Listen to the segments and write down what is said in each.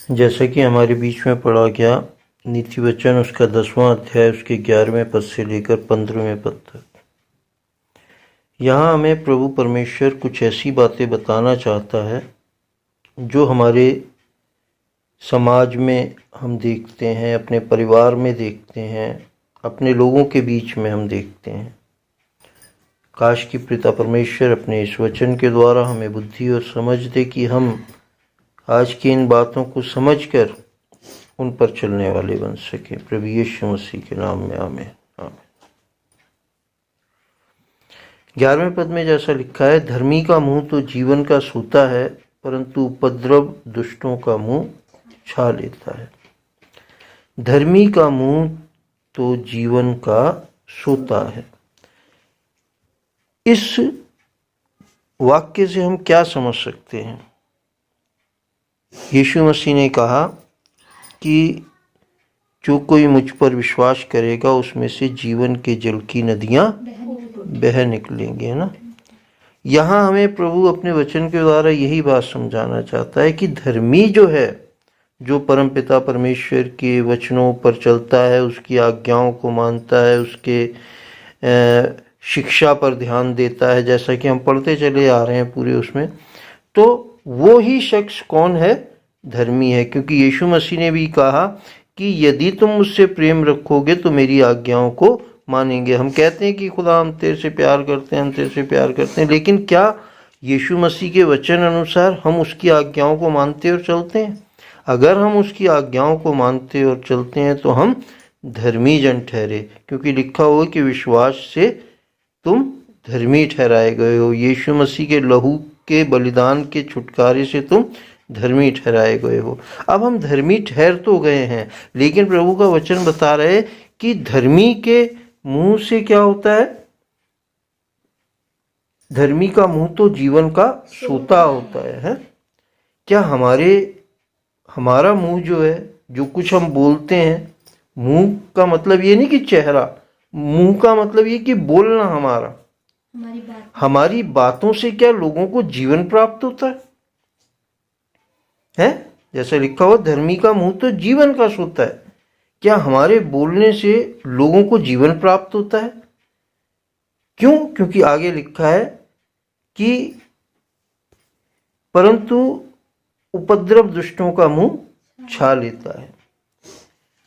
जैसा कि हमारे बीच में पढ़ा गया नीति वचन उसका 10वां अध्याय उसके 11वें पद से लेकर 15वें पद तक। यहाँ हमें प्रभु परमेश्वर कुछ ऐसी बातें बताना चाहता है जो हमारे समाज में हम देखते हैं, अपने परिवार में देखते हैं, अपने लोगों के बीच में हम देखते हैं। काश कि पिता परमेश्वर अपने इस वचन के द्वारा हमें बुद्धि और समझ दे कि हम आज की इन बातों को समझकर उन पर चलने वाले बन सके। प्रभु यीशु मसीह के नाम में आमीन आमीन। 11वें पद में जैसा लिखा है, धर्मी का मुंह तो जीवन का सूता है, परंतु उपद्रव दुष्टों का मुंह छा लेता है। धर्मी का मुंह तो जीवन का सूता है। इस वाक्य से हम क्या समझ सकते हैं? यीशु मसीह ने कहा कि जो कोई मुझ पर विश्वास करेगा उसमें से जीवन के जल की नदियां बह निकलेंगी, है ना। यहाँ हमें प्रभु अपने वचन के द्वारा यही बात समझाना चाहता है कि धर्मी जो है, जो परमपिता परमेश्वर के वचनों पर चलता है, उसकी आज्ञाओं को मानता है, उसके शिक्षा पर ध्यान देता है, जैसा कि हम पढ़ते चले आ रहे हैं पूरे उसमें, तो वो ही शख्स कौन है? धर्मी है। क्योंकि यीशु मसीह ने भी कहा कि यदि तुम मुझसे प्रेम रखोगे तो मेरी आज्ञाओं को मानेंगे। हम कहते हैं कि खुदा हम तेरे से प्यार करते हैं, हम तेरे से प्यार करते हैं, लेकिन क्या यीशु मसीह के वचन अनुसार हम उसकी आज्ञाओं को मानते और चलते हैं? अगर हम उसकी आज्ञाओं को मानते और चलते हैं तो हम धर्मी जन ठहरे, क्योंकि लिखा हुआ कि विश्वास से तुम धर्मी ठहराए गए हो। यीशु मसीह के लहू के बलिदान के छुटकारे से तुम धर्मी ठहराए गए हो। अब हम धर्मी ठहर तो गए हैं, लेकिन प्रभु का वचन बता रहे कि धर्मी के मुंह से क्या होता है? धर्मी का मुंह तो जीवन का सूता होता है? क्या हमारा मुंह जो है, जो कुछ हम बोलते हैं, मुंह का मतलब ये नहीं कि चेहरा, मुंह का मतलब ये कि बोलना हमारी बातों से क्या लोगों को जीवन प्राप्त होता है? जैसे लिखा हुआ धर्मी का मुंह तो जीवन का सूता है। क्या हमारे बोलने से लोगों को जीवन प्राप्त होता है? क्यों? क्योंकि आगे लिखा है कि परंतु उपद्रव दुष्टों का मुंह छा लेता है।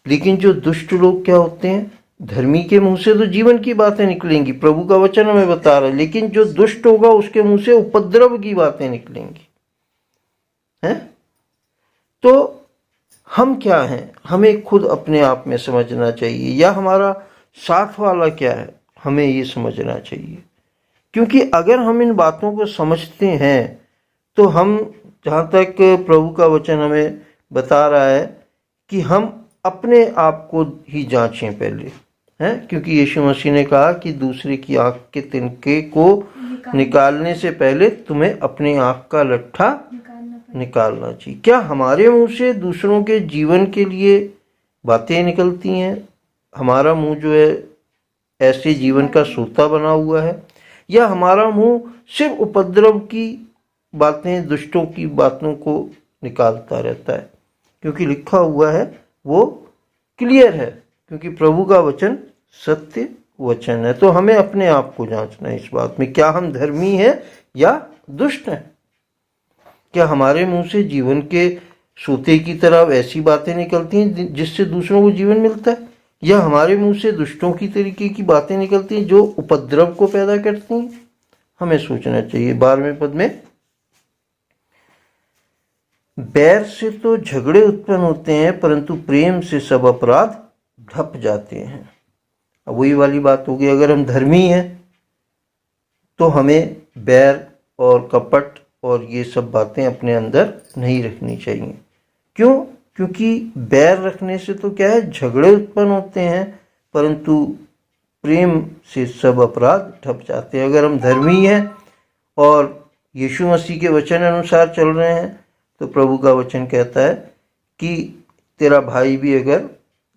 लेकिन जो दुष्ट लोग क्या होते हैं? धर्मी के मुंह से तो जीवन की बातें निकलेंगी, प्रभु का वचन हमें बता रहा है, लेकिन जो दुष्ट होगा उसके मुंह से उपद्रव की बातें निकलेंगी, हैं? तो हम क्या हैं? हमें खुद अपने आप में समझना चाहिए, या हमारा साथ वाला क्या है, हमें ये समझना चाहिए। क्योंकि अगर हम इन बातों को समझते हैं तो हम, जहाँ तक प्रभु का वचन हमें बता रहा है कि हम अपने आप को ही जांचें पहले, हैं? क्योंकि यीशु मसीह ने कहा कि दूसरे की आंख के तिनके को निकालने से पहले तुम्हें अपनी आंख का लट्ठा निकालना चाहिए। क्या हमारे मुंह से दूसरों के जीवन के लिए बातें निकलती हैं? हमारा मुंह जो है ऐसे जीवन का सूता बना हुआ है, या हमारा मुंह सिर्फ उपद्रव की बातें, दुष्टों की बातों को निकालता रहता है? क्योंकि लिखा हुआ है वो क्लियर है, क्योंकि प्रभु का वचन सत्य वचन है। तो हमें अपने आप को जांचना है इस बात में, क्या हम धर्मी हैं या दुष्ट हैं? क्या हमारे मुंह से जीवन के सूते की तरह ऐसी बातें निकलती हैं जिससे दूसरों को जीवन मिलता है, या हमारे मुंह से दुष्टों की तरीके की बातें निकलती हैं जो उपद्रव को पैदा करती हैं? हमें सोचना चाहिए। 12वें पद में, बैर से तो झगड़े उत्पन्न होते हैं, परंतु प्रेम से सब अपराध ढप जाते हैं। अब वही वाली बात होगी, अगर हम धर्मी हैं तो हमें बैर और कपट और ये सब बातें अपने अंदर नहीं रखनी चाहिए। क्यों? क्योंकि बैर रखने से तो क्या है, झगड़े उत्पन्न होते हैं, परंतु प्रेम से सब अपराध ढप जाते हैं। अगर हम धर्मी हैं और यीशु मसीह के वचन अनुसार चल रहे हैं तो प्रभु का वचन कहता है कि तेरा भाई भी अगर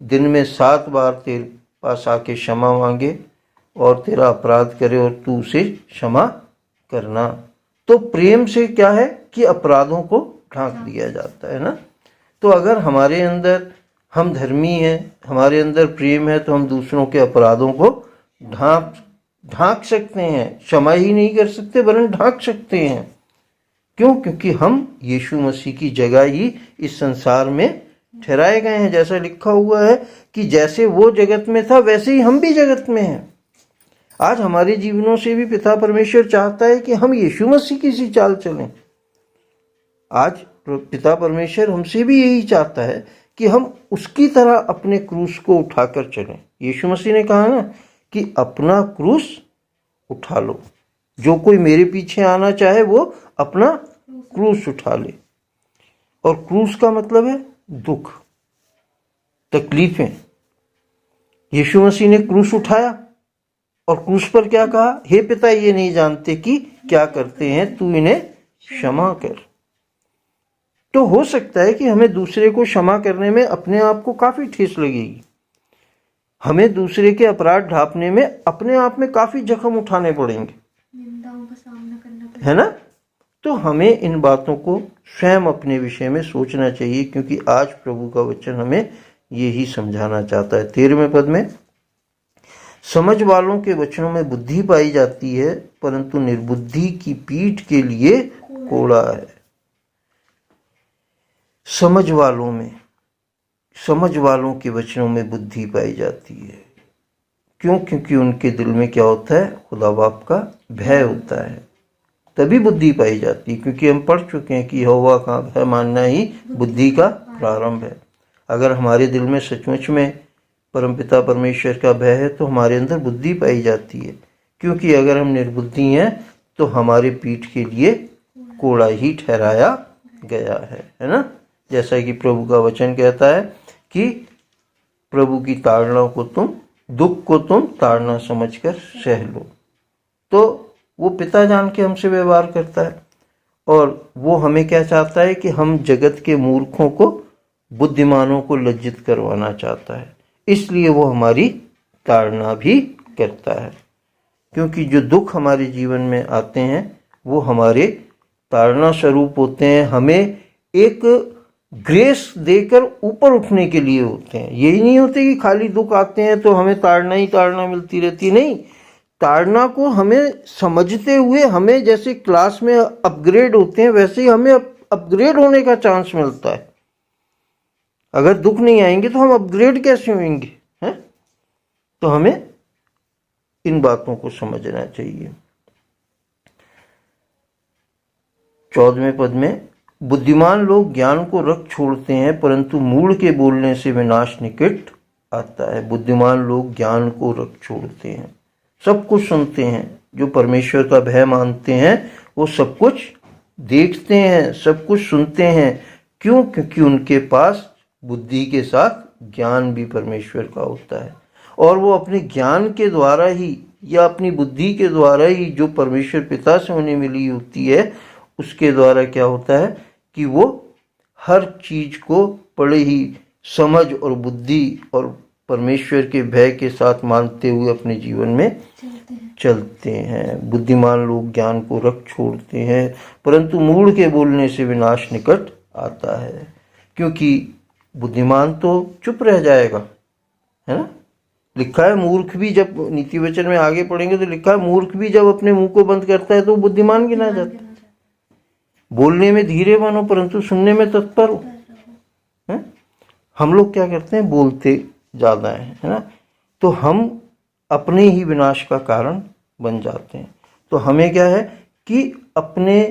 दिन में 7 बार तेरे पास आके क्षमा मांगे और तेरा अपराध करे और तू उसे क्षमा करना, तो प्रेम से क्या है कि अपराधों को ढांक दिया जाता है ना। तो अगर हमारे अंदर हम धर्मी हैं, हमारे अंदर प्रेम है, तो हम दूसरों के अपराधों को ढांक सकते हैं। क्षमा ही नहीं कर सकते वरन ढांक सकते हैं। क्यों? क्योंकि हम यीशु मसीह की जगह ही इस संसार में ठहराए गए हैं। जैसा लिखा हुआ है कि जैसे वो जगत में था वैसे ही हम भी जगत में हैं। आज हमारे जीवनों से भी पिता परमेश्वर चाहता है कि हम यीशु मसीह की सी चाल चलें। आज पिता परमेश्वर हमसे भी यही चाहता है कि हम उसकी तरह अपने क्रूस को उठाकर चलें। यीशु मसीह ने कहा ना कि अपना क्रूस उठा लो। जो कोई मेरे पीछे आना चाहे वो अपना क्रूस उठा ले। और क्रूस का मतलब है दुख, तकलीफें। यीशु मसीह ने क्रूस उठाया और क्रूस पर क्या कहा? हे पिता, ये नहीं जानते कि क्या करते हैं, तू इन्हें क्षमा कर। तो हो सकता है कि हमें दूसरे को क्षमा करने में अपने आप को काफी ठेस लगेगी। हमें दूसरे के अपराध ढांपने में अपने आप में काफी जख्म उठाने पड़ेंगे, निंदाओं का सामना करना है ना? तो हमें इन बातों को स्वयं अपने विषय में सोचना चाहिए, क्योंकि आज प्रभु का वचन हमें यही समझाना चाहता है। 13वें पद में, समझ वालों के वचनों में बुद्धि पाई जाती है, परंतु निर्बुद्धि की पीठ के लिए कोड़ा है। समझ वालों के वचनों में बुद्धि पाई जाती है। क्यों? क्योंकि उनके दिल में क्या होता है? खुदा बाप का भय होता है, तभी बुद्धि पाई जाती है। क्योंकि हम पढ़ चुके हैं कि यहोवा का भय मानना ही बुद्धि का प्रारंभ है। अगर हमारे दिल में सचमुच में परमपिता परमेश्वर का भय है तो हमारे अंदर बुद्धि पाई जाती है। क्योंकि अगर हम निर्बुद्धि हैं तो हमारे पीठ के लिए कोड़ा ही ठहराया गया है ना? जैसा कि प्रभु का वचन कहता है कि प्रभु की ताड़ना को दुख को तुम ताड़ना समझकर सह लो। तो वो पिता जान के हमसे व्यवहार करता है, और वो हमें क्या चाहता है कि हम जगत के मूर्खों को, बुद्धिमानों को लज्जित करवाना चाहता है। इसलिए वो हमारी ताड़ना भी करता है। क्योंकि जो दुख हमारे जीवन में आते हैं वो हमारे ताड़ना स्वरूप होते हैं, हमें एक ग्रेस देकर ऊपर उठने के लिए होते हैं। यही नहीं होते कि खाली दुख आते हैं तो हमें ताड़ना ही ताड़ना मिलती रहती। नहीं, ताड़ना को हमें समझते हुए, हमें जैसे क्लास में अपग्रेड होते हैं वैसे ही हमें अपग्रेड होने का चांस मिलता है। अगर दुख नहीं आएंगे तो हम अपग्रेड कैसे होंगे, हैं? तो हमें इन बातों को समझना चाहिए। 14वें पद में, बुद्धिमान लोग ज्ञान को रख छोड़ते हैं, परंतु मूढ़ के बोलने से विनाश निकट आता है। बुद्धिमान लोग ज्ञान को रख छोड़ते हैं, सब कुछ सुनते हैं। जो परमेश्वर का भय मानते हैं वो सब कुछ देखते हैं, सब कुछ सुनते हैं। क्यों? क्योंकि उनके पास बुद्धि के साथ ज्ञान भी परमेश्वर का होता है, और वो अपने ज्ञान के द्वारा ही या अपनी बुद्धि के द्वारा ही जो परमेश्वर पिता से उन्हें मिली होती है उसके द्वारा क्या होता है कि वो हर चीज को बड़े ही समझ और बुद्धि और परमेश्वर के भय के साथ मानते हुए अपने जीवन में चलते हैं। बुद्धिमान लोग ज्ञान को रख छोड़ते हैं, परंतु मूढ़ के बोलने से विनाश निकट आता है। क्योंकि बुद्धिमान तो चुप रह जाएगा, है ना? लिखा है मूर्ख भी, जब नीति वचन में आगे पढ़ेंगे तो लिखा है मूर्ख भी जब अपने मुंह को बंद करता है तो बुद्धिमान गिना जाता है। बोलने में धीरे बनो परंतु सुनने में तत्पर हो। हम लोग क्या करते हैं? बोलते ज्यादा है ना? तो हम अपने ही विनाश का कारण बन जाते हैं। तो हमें क्या है कि अपने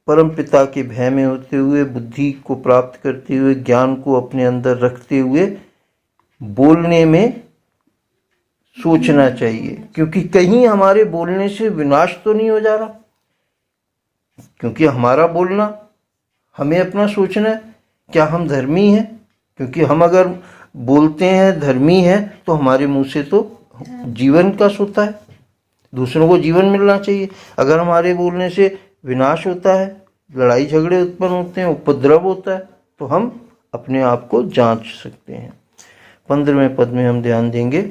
परम पिता के भय में होते हुए, बुद्धि को प्राप्त करते हुए, ज्ञान को अपने अंदर रखते हुए बोलने में सोचना चाहिए। क्योंकि कहीं हमारे बोलने से विनाश तो नहीं हो जा रहा। क्योंकि हमारा बोलना, हमें अपना सोचना है, क्या हम धर्मी हैं? क्योंकि हम अगर बोलते हैं धर्मी हैं तो हमारे मुंह से तो जीवन का होता है, दूसरों को जीवन मिलना चाहिए। अगर हमारे बोलने से विनाश होता है, लड़ाई झगड़े उत्पन्न होते हैं, उपद्रव होता है, तो हम अपने आप को जांच सकते हैं। 15वें पद में हम ध्यान देंगे,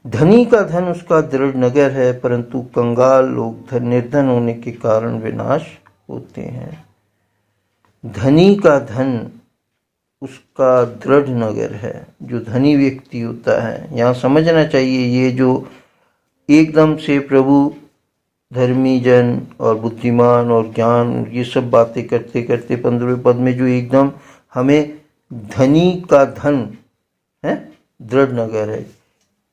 धनी का धन उसका दृढ़ नगर है, परंतु कंगाल लोग निर्धन होने के कारण विनाश होते हैं। धनी का धन उसका दृढ़ नगर है। जो धनी व्यक्ति होता है, यहाँ समझना चाहिए, ये जो एकदम से प्रभु धर्मी जन और बुद्धिमान और ज्ञान ये सब बातें करते करते 15वें पद में जो एकदम हमें धनी का धन है दृढ़ नगर है,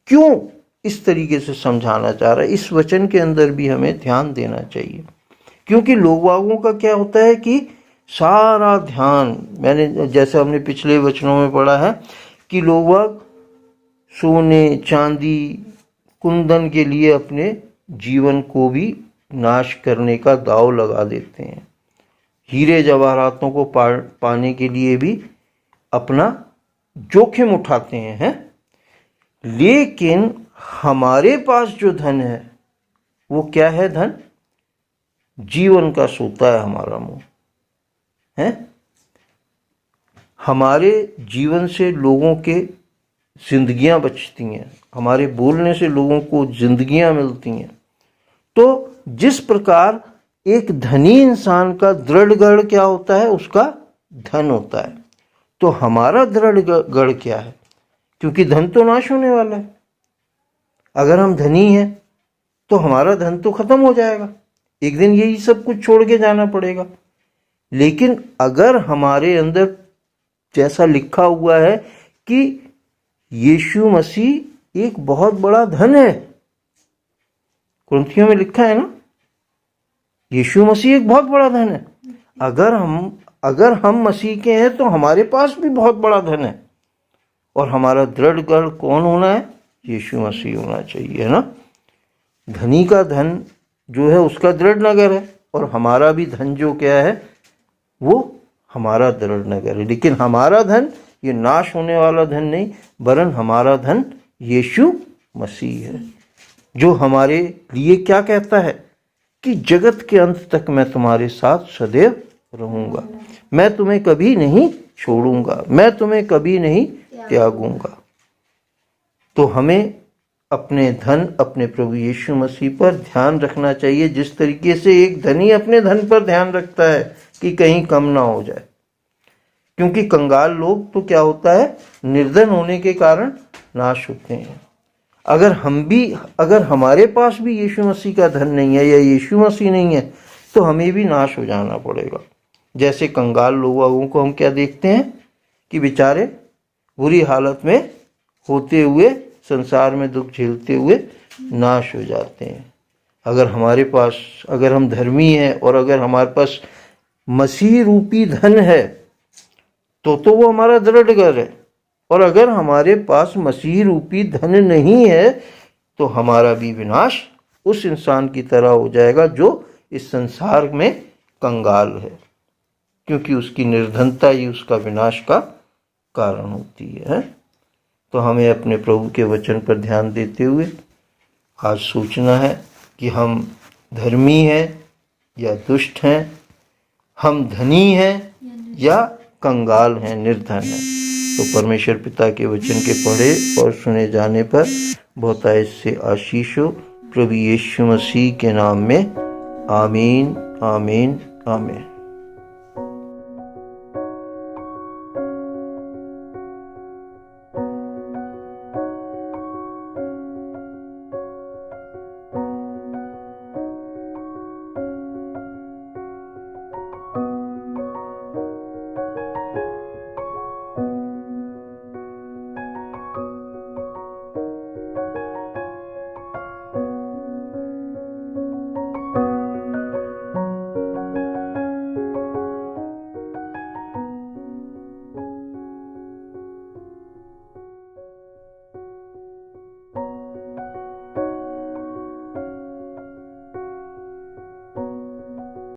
क्यों इस तरीके से समझाना चाह रहा है, इस वचन के अंदर भी हमें ध्यान देना चाहिए। क्योंकि लोगों का क्या होता है कि सारा ध्यान, मैंने जैसे हमने पिछले वचनों में पढ़ा है कि लोग सोने चांदी कुंदन के लिए अपने जीवन को भी नाश करने का दांव लगा देते हैं, हीरे जवाहरातों को पाने के लिए भी अपना जोखिम उठाते हैं। लेकिन हमारे पास जो धन है वो क्या है? धन जीवन का सोता है हमारा मुंह है। हमारे जीवन से लोगों के जिंदगियां बचती हैं, हमारे बोलने से लोगों को जिंदगियां मिलती हैं। तो जिस प्रकार एक धनी इंसान का दृढ़ गढ़ क्या होता है? उसका धन होता है। तो हमारा दृढ़ गढ़ क्या है? क्योंकि धन तो नाश होने वाला है। अगर हम धनी हैं तो हमारा धन तो खत्म हो जाएगा, एक दिन यही सब कुछ छोड़ के जाना पड़ेगा। लेकिन अगर हमारे अंदर जैसा लिखा हुआ है कि यीशु मसीह एक बहुत बड़ा धन है, कुरिन्थियों में लिखा है ना, यीशु मसीह एक बहुत बड़ा धन है। अगर हम मसीह के हैं तो हमारे पास भी बहुत बड़ा धन है, और हमारा दृढ़ गढ़ कौन होना है? यीशु मसीह होना चाहिए, है ना। धनी का धन जो है उसका दृढ़ नगर है, और हमारा भी धन जो क्या है वो हमारा दृढ़ नगर है। लेकिन हमारा धन ये नाश होने वाला धन नहीं, वरन हमारा धन यीशु मसीह है, जो हमारे लिए क्या कहता है कि जगत के अंत तक मैं तुम्हारे साथ सदैव रहूंगा, मैं तुम्हें कभी नहीं छोड़ूंगा, मैं तुम्हें कभी नहीं त्यागूंगा। तो हमें अपने धन, अपने प्रभु यीशु मसीह पर ध्यान रखना चाहिए, जिस तरीके से एक धनी अपने धन पर ध्यान रखता है कि कहीं कम ना हो जाए। क्योंकि कंगाल लोग तो क्या होता है, निर्धन होने के कारण नाश होते हैं। अगर हमारे पास भी यीशु मसीह का धन नहीं है या यीशु मसीह नहीं है तो हमें भी नाश हो जाना पड़ेगा। जैसे कंगाल लोगों को हम क्या देखते हैं कि बेचारे बुरी हालत में होते हुए, संसार में दुख झेलते हुए नाश हो जाते हैं। अगर हम धर्मी हैं और अगर हमारे पास मसीह रूपी धन है तो वो हमारा दृढ़ गढ़ है, और अगर हमारे पास मसीह रूपी धन नहीं है तो हमारा भी विनाश उस इंसान की तरह हो जाएगा जो इस संसार में कंगाल है, क्योंकि उसकी निर्धनता ही उसका विनाश का कारण होती है। तो हमें अपने प्रभु के वचन पर ध्यान देते हुए आज सोचना है कि हम धर्मी हैं या दुष्ट हैं, हम धनी हैं या कंगाल हैं, निर्धन हैं। तो परमेश्वर पिता के वचन के पढ़े और सुने जाने पर बहुतायत से आशीष हो, प्रभु यीशु मसीह के नाम में आमीन, आमीन, आमीन।